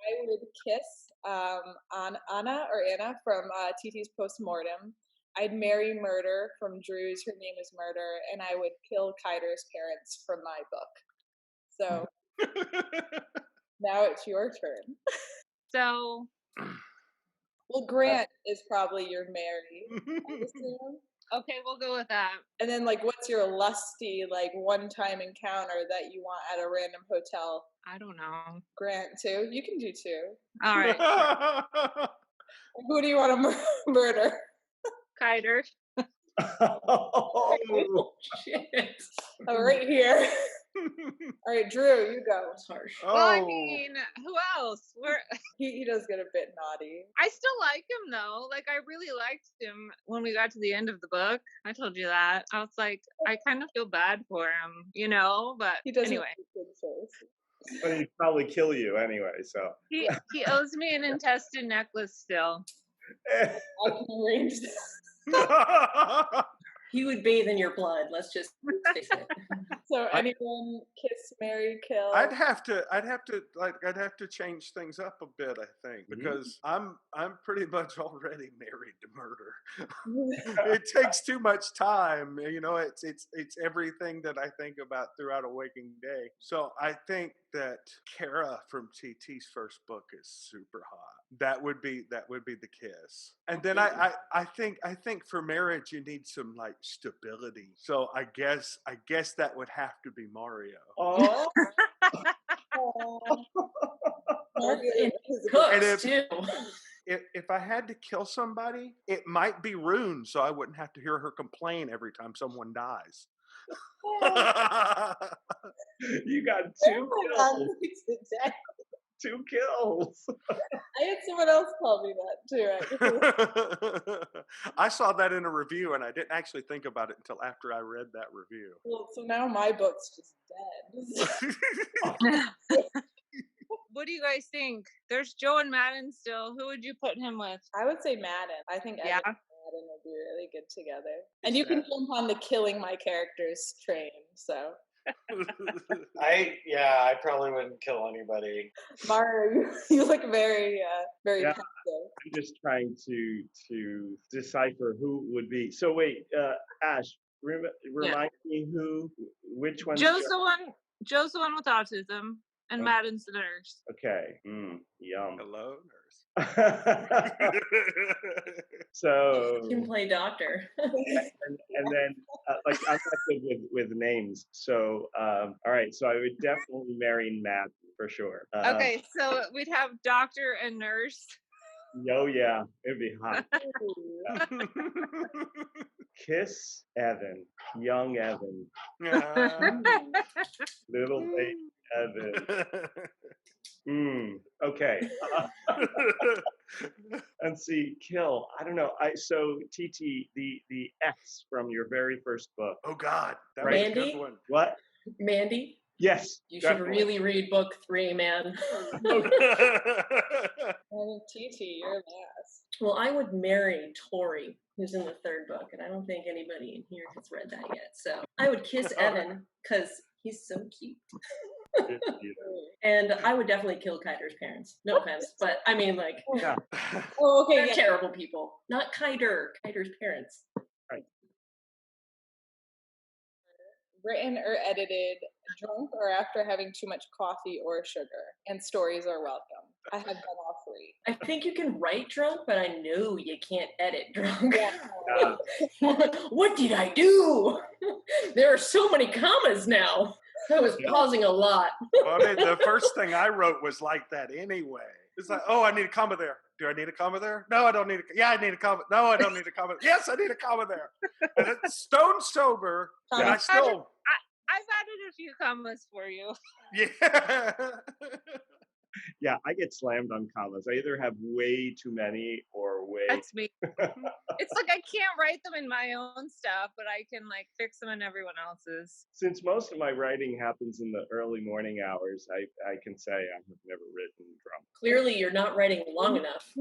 I would kiss Anna from TT's Postmortem. I'd marry Murder from Drew's Her Name is Murder, and I would kill Kiter's parents from my book. So now it's your turn. So, well, Grant is probably your Mary, I assume. Okay, we'll go with that. And then, like, what's your lusty, like, one-time encounter that you want at a random hotel? I don't know. Grant, too? You can do 2. All right. Sure. Who do you want to murder? Kiter. Oh, shit. Oh, right here. All right, Drew, you go. That's harsh. Well, I mean, who else? He does get a bit naughty. I still like him though. Like, I really liked him when we got to the end of the book. I told you that. I was like, I kind of feel bad for him, you know. But he doesn't anyway, but he'd probably kill you anyway. So he owes me an intestine necklace still. I can arrange that. He would bathe in your blood. Let's just face it. So anyone kiss, marry, kill? I'd have to change things up a bit, I think, because I'm pretty much already married to murder. It takes too much time, you know. It's everything that I think about throughout a waking day. So I think that Kara from TT's first book is super hot. That would be the kiss. And then I think for marriage you need some like stability. So I guess that would have to be Mario. Oh. And if I had to kill somebody, it might be Rune, so I wouldn't have to hear her complain every time someone dies. You got 2 kills. 2 kills. I had someone else call me that too. I saw that in a review, and I didn't actually think about it until after I read that review. Well, so now my book's just dead. What do you guys think? There's Joe and Madden still. Who would you put him with? I would say Madden. I think Evan and Madden would be really good together. And you can jump on the killing my characters train, so. I probably wouldn't kill anybody. Mario, you look very passive. I'm just trying to decipher who would be. So wait, Ash, remind me which one? Joe's the one with autism, and Madden's the nurse. Okay. Yum. Hello, nurse. So you can play doctor. and then like I'm not good with names. So all right. So I would definitely marry Matt for sure. Okay, so we'd have doctor and nurse. Oh yeah, it'd be hot. Kiss Evan, young Evan, little baby Evan. Okay. And see, kill. I don't know. So TT, the X from your very first book. Oh God, that was a good one. What? Mandy? Yes. You should really read book 3, man. TT, you're last. Well, I would marry Tori, who's in the 3rd book, and I don't think anybody in here has read that yet. So I would kiss Evan because he's so cute. And I would definitely kill Kiter's parents. No offense, but I mean, like, oh, okay, they're terrible people. Not Kiter's parents. Right. Written or edited drunk or after having too much coffee or sugar. And stories are welcome. I have done all 3. I think you can write drunk, but I know you can't edit drunk. What did I do? There are so many commas now. I was pausing a lot. Well, the first thing I wrote was like that anyway. It's like, oh, I need a comma there. Do I need a comma there? No, I don't need yeah, I need a comma. No, I don't need a comma. Yes, I need a comma there. And it's stone sober. And I still... I've added a few commas for you. Yeah. Yeah, I get slammed on commas. I either have way too many or way... That's me. It's like I can't write them in my own stuff, but I can like fix them in everyone else's. Since most of my writing happens in the early morning hours, I can say I have never written drunk. Clearly, you're not writing long enough.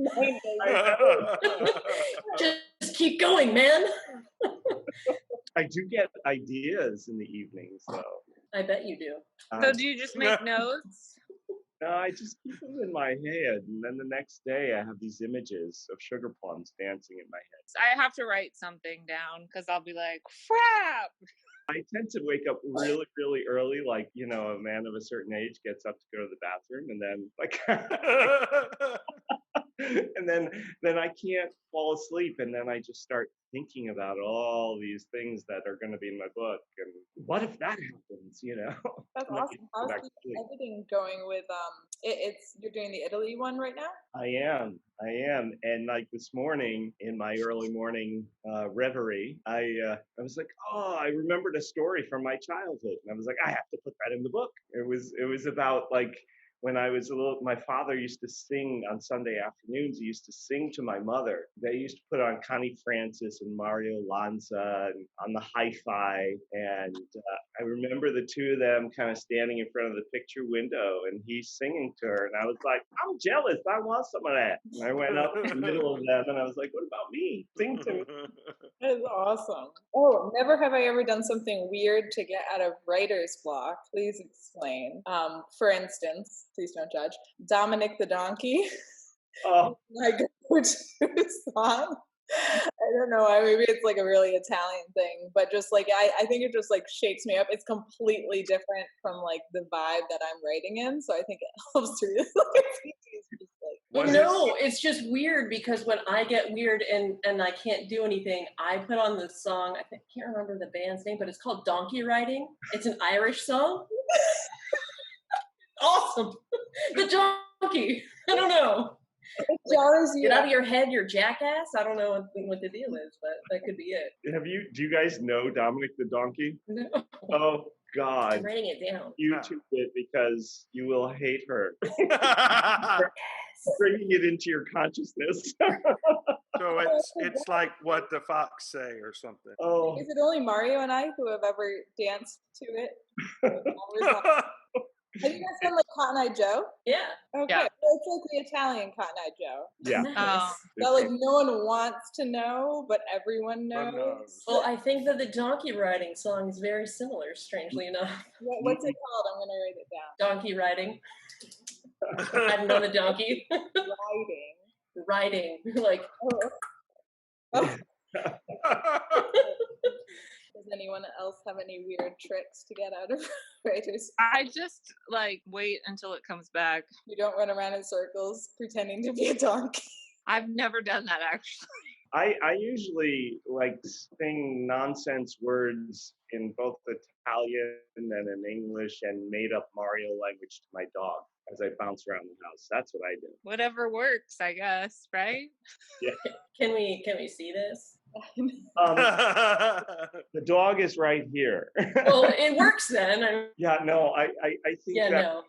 Just keep going, man. I do get ideas in the evenings, though. I bet you do. So do you just make notes? No, I just keep them in my head, and then the next day I have these images of sugar plums dancing in my head. I have to write something down because I'll be like, crap. I tend to wake up really, really early, like, a man of a certain age gets up to go to the bathroom, and then and then I can't fall asleep, and then I just start thinking about all these things that are going to be in my book, and what if that happens? That's awesome. How's the editing going with it's you're doing the Italy one right now? I am, and like this morning in my early morning reverie, I was like, oh, I remembered a story from my childhood, and I was like, I have to put that in the book. It was about like when I was my father used to sing on Sunday afternoons. He used to sing to my mother. They used to put on Connie Francis and Mario Lanza and on the hi-fi. And I remember the two of them kind of standing in front of the picture window, and he's singing to her. And I was like, I'm jealous. I want some of that. And I went up in the middle of them, and I was like, what about me? Sing to me. That is awesome. Oh, never have I ever done something weird to get out of writer's block. Please explain. For instance, please don't judge. Dominic the Donkey. Oh, My go-to song. I don't know why. Maybe it's like a really Italian thing, but just like I think it just like shakes me up. It's completely different from like the vibe that I'm writing in, so I think it helps to just Well, no, it's just weird because when I get weird and I can't do anything, I put on the song. I can't remember the band's name, but it's called Donkey Riding. It's an Irish song. Awesome. The donkey. I don't know. Get out of your head, your jackass. I don't know what the deal is, but that could be it. Do you guys know Dominic the Donkey? No. Oh God. I'm writing it down. YouTube it because you will hate her. Bringing it into your consciousness. So it's like What the Fox Say or something. Oh. Is it only Mario and I who have ever danced to it? Have you guys done like Cotton Eye Joe? Yeah. Okay. Yeah. Well, it's like the Italian Cotton Eye Joe. Yeah. Nice. That like no one wants to know, but everyone knows. Well, I think that the donkey riding song is very similar, strangely enough. What's it called? I'm gonna write it down. Donkey riding. Riding on the donkey. Riding. Like. Oh. Does anyone else have any weird tricks to get out of writers? I just like wait until it comes back. You don't run around in circles pretending to be a donkey. I've never done that actually. I usually like sing nonsense words in both Italian and in English and made up Mario language to my dog as I bounce around the house. That's what I do. Whatever works, I guess, right? Yeah. Can we see this? The dog is right here. Well, it works then. Yeah, no, I think no.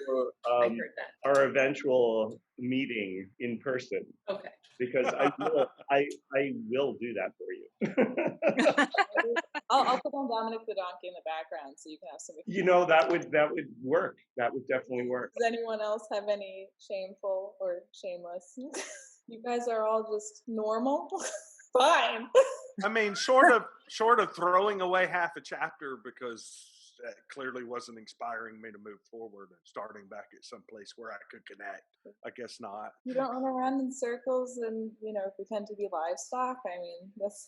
For, I heard that. our eventual meeting in person. Okay. Because I will do that for you. I'll put on Dominic the Donkey in the background so you can have some. That would work. That would definitely work. Does anyone else have any shameful or shameless? You guys are all just normal. Fine. I mean, short of throwing away half a chapter because it clearly wasn't inspiring me to move forward and starting back at some place where I could connect. I guess not. You don't run around in circles and pretend to be livestock. I mean, that's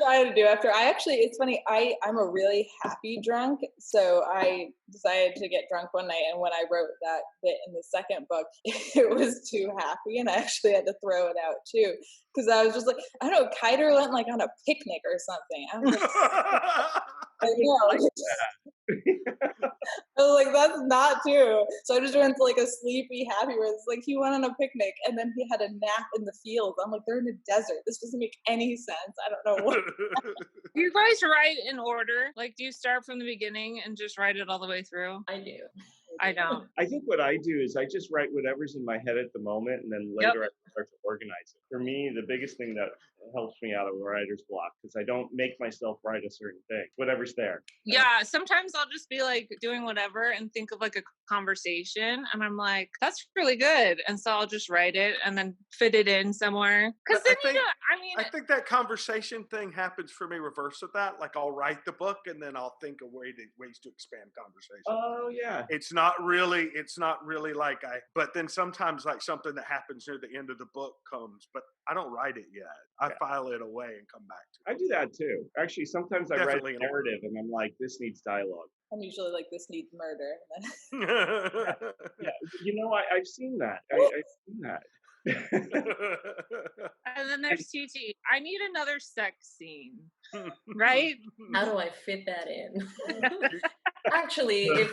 what I had to do after. It's funny. I'm a really happy drunk, so I decided to get drunk one night. And when I wrote that bit in the second book, it was too happy, and I actually had to throw it out too because I was just like, I don't know, Kiter went like on a picnic or something. I was like, I was like, that's not true. So I just went to like a sleepy, happy where it's like he went on a picnic and then he had a nap in the field. I'm like, they're in a desert. This doesn't make any sense. I don't know what. You guys write in order? Like, do you start from the beginning and just write it all the way through? I do. I don't. I think what I do is I just write whatever's in my head at the moment, and then later I start to organize it. For me, the biggest thing that helps me out of a writer's block, because I don't make myself write a certain thing, whatever's there. Yeah, sometimes I'll just be like doing whatever and think of like a conversation, and I'm like, that's really good, and so I'll just write it and then fit it in somewhere. Because then I think that conversation thing happens for me reverse of that. Like I'll write the book and then I'll think of ways to expand conversation. Oh yeah. It's not really like but then sometimes like something that happens near the end of the book comes, but I don't write it yet. I file it away and come back to it. I do that too. Actually, sometimes I write a narrative and I'm like, this needs dialogue. I'm usually like, this needs murder. Yeah, you know, I've seen that. I've seen that. And then there's TT. I need another sex scene, right? How do I fit that in? Actually, if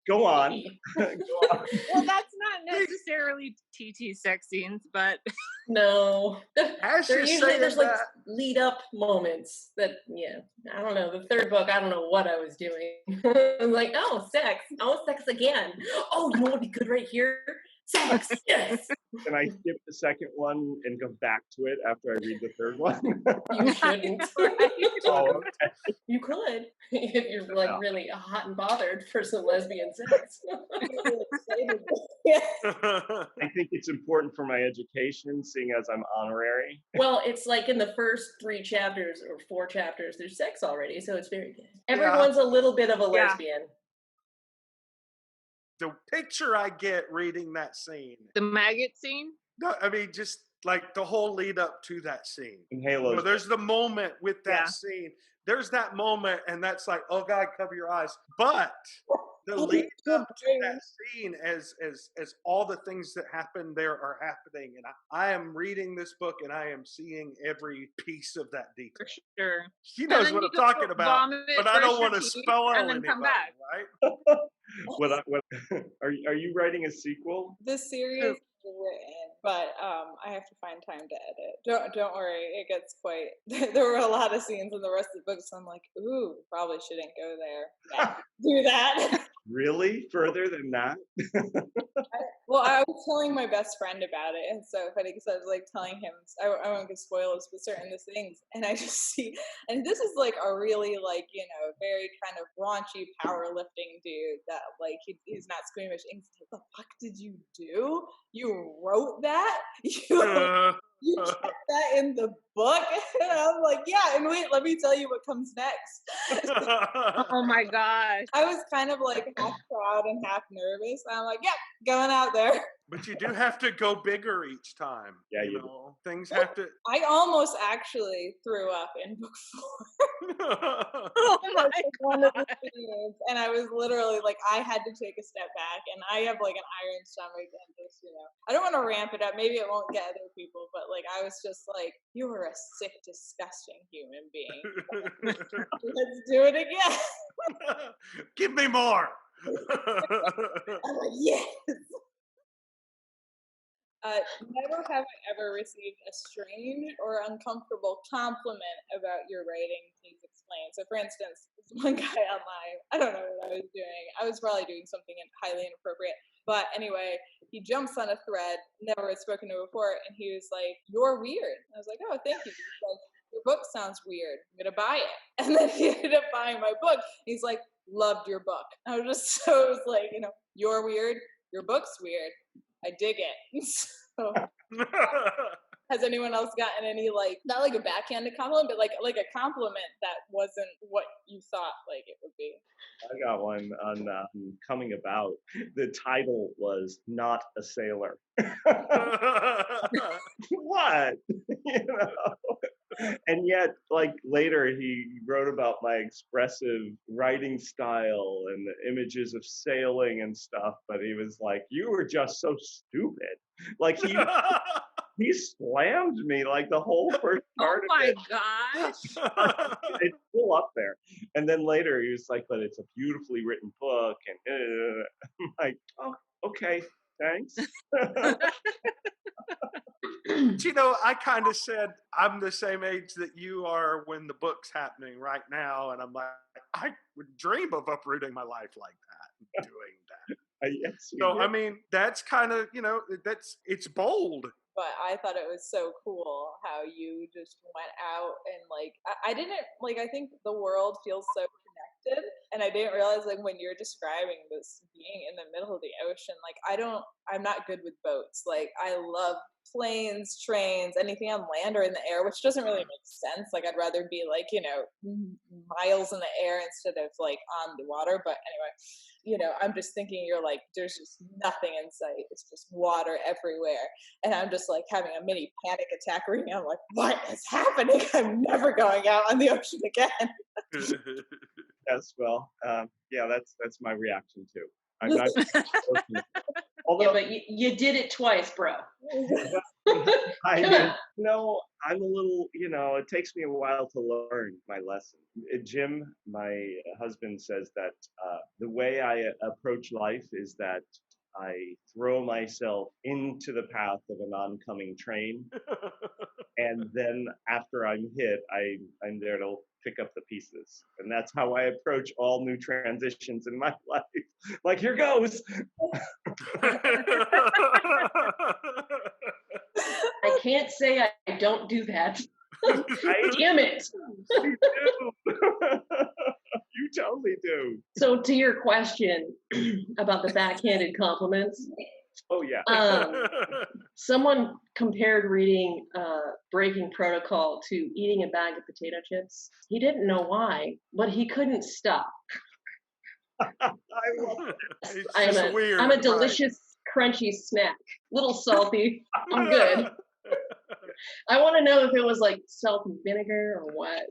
Go on. Well, that's not necessarily TT sex scenes, but no, there's like that, lead up moments that I don't know. The third book, I don't know what I was doing. I'm like, oh, sex again. Oh, you know what'd be good right here? Sex, yes. Can I skip the second one and go back to it after I read the third one? You shouldn't. Oh, okay. You could if you're like really hot and bothered for some lesbian sex. I think it's important for my education, seeing as I'm honorary. Well, it's like in the first 3 chapters or 4 chapters, there's sex already, so it's very good. Everyone's a little bit of a lesbian. The picture I get reading that scene. The maggot scene? No, I mean, just like the whole lead up to that scene. In Halo. There's the moment with that scene. There's that moment, and that's like, oh God, cover your eyes. But the lead up to that scene, as all the things that happen there are happening, and I am reading this book, and I am seeing every piece of that detail. For sure. She knows what I'm talking about, but I don't want to spoil anything, right? What are you writing a sequel? This series is written, but I have to find time to edit. Don't worry, it gets quite. There were a lot of scenes in the rest of the book, so I'm like, ooh, probably shouldn't go there. Yeah, do that. Really? Further than that? Well, I was telling my best friend about it, and so funny because I was like telling him, I won't give spoilers, but certain things, and I just see, and this is like a really like, you know, very kind of raunchy powerlifting dude that like he's not squeamish. And he's like, "What the fuck did you do? You wrote that? You kept that in the book?" And I'm like, yeah, and wait, let me tell you what comes next. Oh my gosh. I was kind of like half proud and half nervous. And I'm like, yeah, going out there. But you do have to go bigger each time. Yeah, you know, things have to. I almost actually threw up in book 4. Oh my God. And I was literally like, I had to take a step back, and I have like an iron stomach, and just, you know, I don't want to ramp it up. Maybe it won't get other people, but like, I was just like, you are a sick, disgusting human being. Let's do it again. Give me more. I'm like, yes. Never have I ever received a strange or uncomfortable compliment about your writing. Please explain. So, for instance, this one guy online, I don't know what I was doing. I was probably doing something highly inappropriate. But anyway, he jumps on a thread, never had spoken to before, and he was like, "You're weird." And I was like, "Oh, thank you." He's like, "Your book sounds weird. I'm going to buy it." And then he ended up buying my book. He's like, "Loved your book." I was just, so it was like, you know, you're weird. Your book's weird. I dig it. So, has anyone else gotten any, like, not like a backhanded compliment, but like a compliment that wasn't what you thought like it would be? I got one on Coming About. The title was Not a Sailor. What? You know? And yet, like, later he wrote about my expressive writing style and the images of sailing and stuff, but he was like, you were just so stupid. Like, he slammed me like the whole first part of it. Oh my gosh. It's still up there. And then later he was like, but it's a beautifully written book. And I'm like, oh, okay, thanks. You know, I kind of said I'm the same age that you are when the book's happening right now. And I'm like, I would dream of uprooting my life like that, doing that. Yes, we So, did. I mean, that's kind of, it's bold. But I thought it was so cool how you just went out and like I didn't like I think the world feels so connected, and I didn't realize like when you're describing this being in the middle of the ocean, like I'm not good with boats. Like I love planes, trains, anything on land or in the air, which doesn't really make sense. Like I'd rather be like, miles in the air instead of like on the water. But anyway, I'm just thinking you're like, there's just nothing in sight. It's just water everywhere. And I'm just like having a mini panic attack reading. I'm like, what is happening? I'm never going out on the ocean again. Yes, well, yeah, that's my reaction too. I'm not. Although, Yeah, but you did it twice, bro. I Come mean, on. I'm a little, it takes me a while to learn my lesson. Jim, my husband, says that the way I approach life is that I throw myself into the path of an oncoming train, and then after I'm hit, I'm there to pick up the pieces. And that's how I approach all new transitions in my life. Like, here goes. I can't say I don't do that. Right? Damn it. You do. You totally do. So to your question about the backhanded compliments, Oh, yeah. someone compared reading Breaking Protocol to eating a bag of potato chips. He didn't know why, but he couldn't stop. I love it. It's just weird. I'm a delicious, crunchy snack. Little salty. I'm good. I want to know if it was like salt and vinegar or what.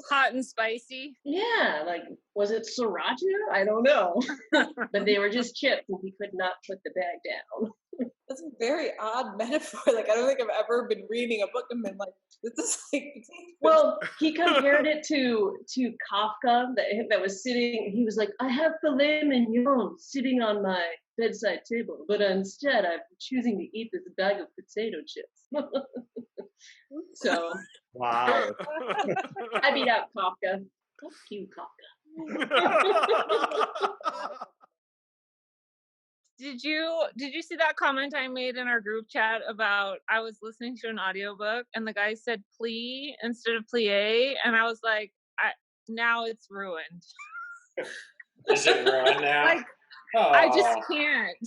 Hot and spicy. Yeah, like, was it sriracha? I don't know. But they were just chips and he could not put the bag down. That's a very odd metaphor. Like I don't think I've ever been reading a book and been like, this is like. Well, he compared it to Kafka that was sitting. He was like, I have filet mignon sitting on my bedside table, but instead I'm choosing to eat this bag of potato chips. So Wow. I beat out Kafka. Fuck you, Kafka. Did you see that comment I made in our group chat about I was listening to an audiobook and the guy said plie instead of plie, and I was like, now it's ruined. Is it ruined now? Like I just can't.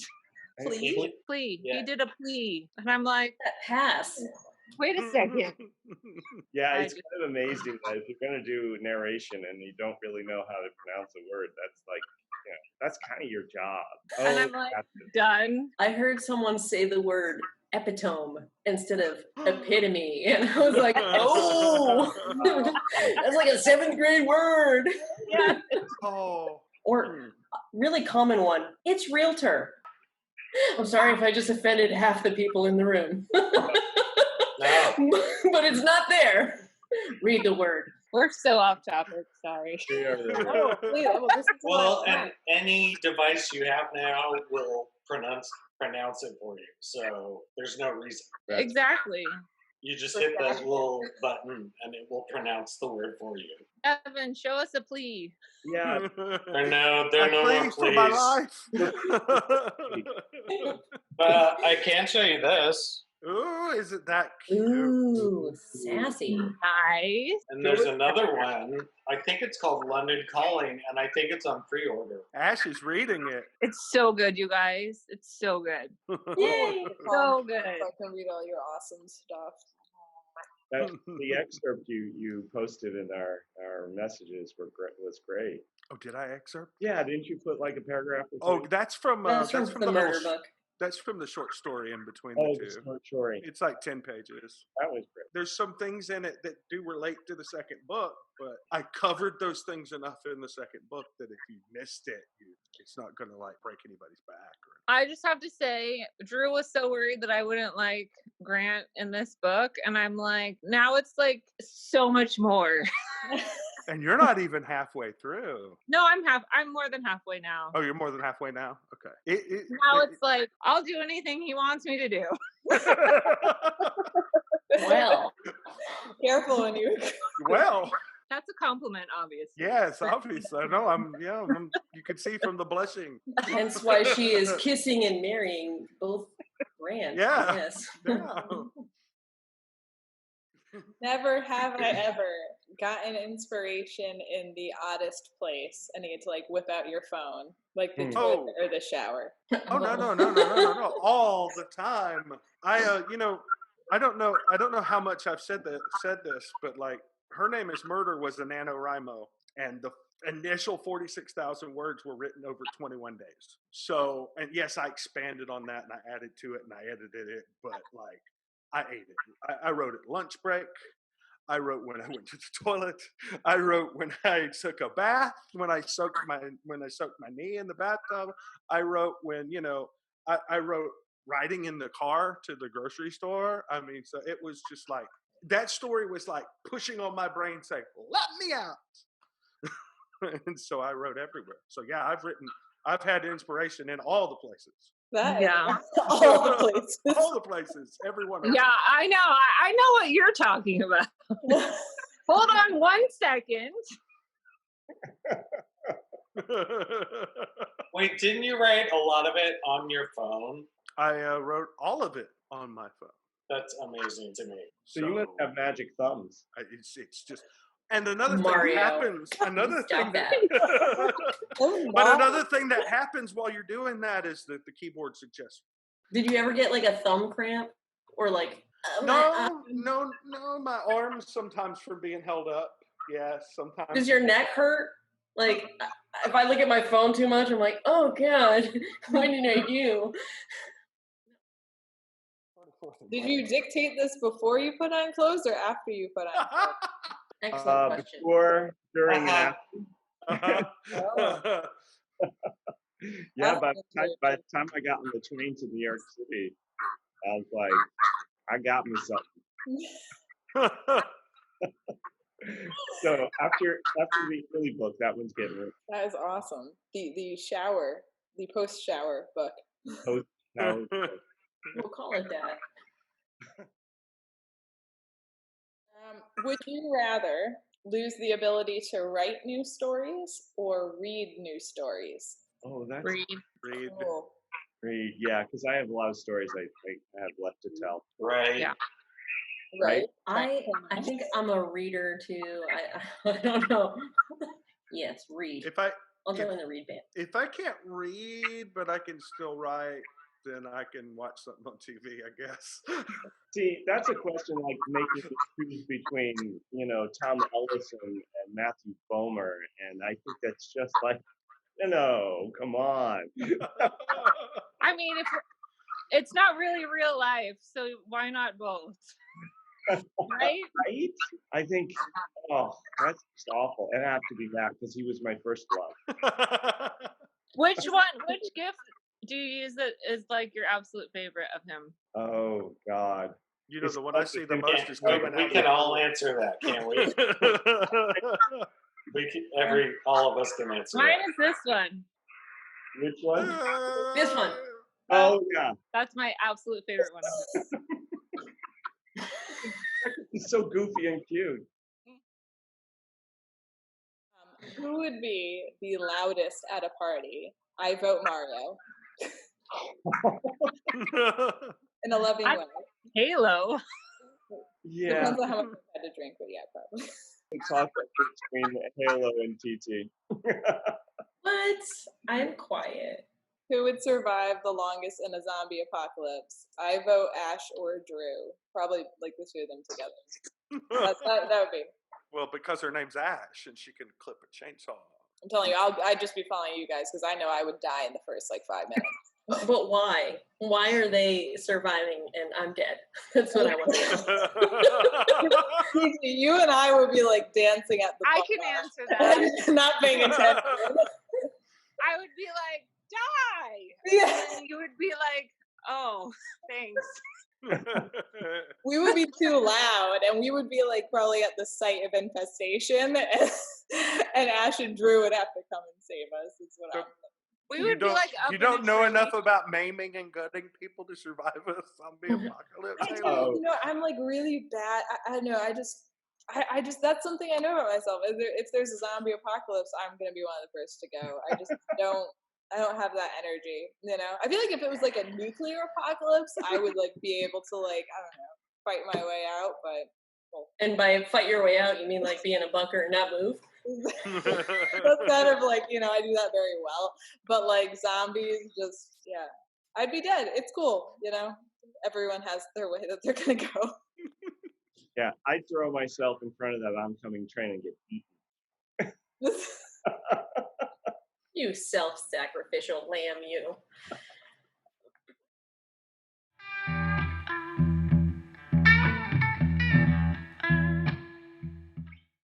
Please. Plie. Yeah. He did a plie. And I'm like, Pass. wait a second. Yeah, I it's kind of amazing that if you're going to do narration and you don't really know how to pronounce a word, that's like, that's kind of your job. And I'm like, done. I heard someone say the word epitome instead of epitome, and I was like, oh, that's like a 7th grade word. Yeah. Oh. Or really common one, it's realtor. I'm sorry if I just offended half the people in the room. No. But it's not there. Read the word. We're so off topic. Sorry. Oh, please, I will listen to Well, that. and any device you have now will pronounce it for you. So there's no reason. Exactly. You just hit that little button and it will pronounce the word for you. Evan, show us a plea. Yeah. There are no more for my pleas. life. But I can show you this. Ooh, is it that cute? Ooh, sassy. Nice. And there's another one. I think it's called London Calling, and I think it's on pre-order. Ash is reading it. It's so good, you guys. It's so good. Yay. So good. I can read all your awesome stuff. The excerpt you posted in our messages was great. Oh, did I excerpt? Yeah, didn't you put like a paragraph or Oh, two? that's from That's from the murder book. That's from the short story in between Oh, the the two. short story. It's like 10 pages. That was great. There's some things in it that do relate to the second book, but I covered those things enough in the second book that if you missed it, it's not going to like break anybody's back. I just have to say, Drew was so worried that I wouldn't like Grant in this book. And I'm like, now it's like so much more. And you're not even halfway through. No, I'm more than halfway now. Oh, you're more than halfway now? Okay. It's like, I'll do anything he wants me to do. Well, Careful when you. Well. That's a compliment, obviously. Yes, obviously. No, you can see from the blushing. Hence why she is kissing and marrying both brands. Yeah. Yes. Yeah. Never have I ever gotten inspiration in the oddest place and you get to like whip out your phone, like the toilet or the shower. Oh no! All the time. I I don't know how much I've said this, but like her name is Murder was a NaNoWriMo, and the initial 46,000 words were written over 21 days. So, and yes, I expanded on that and I added to it and I edited it, but like I ate it. I wrote it lunch break. I wrote when I went to the toilet. I wrote when I took a bath, when I soaked my knee in the bathtub. I wrote when, I wrote riding in the car to the grocery store. I mean, so it was just like that story was like pushing on my brain saying, "Let me out." And so I wrote everywhere. So yeah, I've had inspiration in all the places. All the places. All the places. Everyone. Yeah, I know. I know what you're talking about. Hold on 1 second. Wait, didn't you write a lot of it on your phone? I wrote all of it on my phone. That's amazing to me. So you must have magic thumbs. It's just. And another Mario. thing that happens. Another thing that. But another thing that happens while you're doing that is that the keyboard suggests. Did you ever get like a thumb cramp or like? No. My arms sometimes from being held up. Yes, sometimes. Does your neck hurt? Like, if I look at my phone too much, I'm like, oh god, what did I do? Did you dictate this before you put on clothes or after you put on clothes? Excellent question. Before, during, and after. Yeah, by the time I got on the train to New York City, I was like, I got me something. So after the early book, that one's getting written. That is awesome. The post shower book. We'll call it that. Would you rather lose the ability to write new stories or read new stories? Oh, that's Read. Cool. Read, yeah, because I have a lot of stories I have left to tell. Right. Yeah. Right. I think I'm a reader too. I don't know. Yes, read. I'll join the read band. If I can't read, but I can still write, then I can watch something on TV, I guess. See, that's a question like making the choose between, Tom Ellison and Matthew Bomer, and I think that's just like, come on. I mean, it's not really real life, so why not both? Right? Right? I think, that's just awful. It'd have to be that because he was my first love. Which gift do you use that is like your absolute favorite of him? Oh, God. The one I see the most is we can all answer that, can't we? All of us can answer. Mine that. is this one. Which one? This one. Oh, yeah. That's my absolute favorite one of him. He's so goofy and cute. Who would be the loudest at a party? I vote Mario. In a loving way. Halo. Yeah. Depends on how much I had to drink, but yeah, probably. Talk between Halo and TT. What? I'm quiet. Who would survive the longest in a zombie apocalypse? I vote Ash or Drew. Probably like the two of them together. That would be. Well, because her name's Ash and she can clip a chainsaw. I'm telling you, I'd just be following you guys because I know I would die in the first 5 minutes. But why? Why are they surviving and I'm dead? That's what I want to know. You and I would be like dancing at the bar. I can answer that. Not paying attention. I would be like, die! Yeah. And you would be like, oh, thanks. We would be too loud and we would be like probably at the site of infestation and Ash and Drew would have to come and save us is what I'm We would be like up you don't know enough about maiming and gutting people to survive a zombie apocalypse. I don't know. I'm like really bad. I know. I just I just, that's something I know about myself. If there's a zombie apocalypse, I'm gonna be one of the first to go. I just I don't have that energy, you know. I feel like if it was like a nuclear apocalypse, I would like be able to like, I don't know, fight my way out. But well, And by fight your way out, you mean like be in a bunker and not move? that's kind of like, you know, I do that very well. But like zombies, just yeah, I'd be dead. It's cool, you know. Everyone has their way that they're gonna go. Yeah, I'd throw myself in front of that oncoming train and get eaten. You self-sacrificial lamb, you.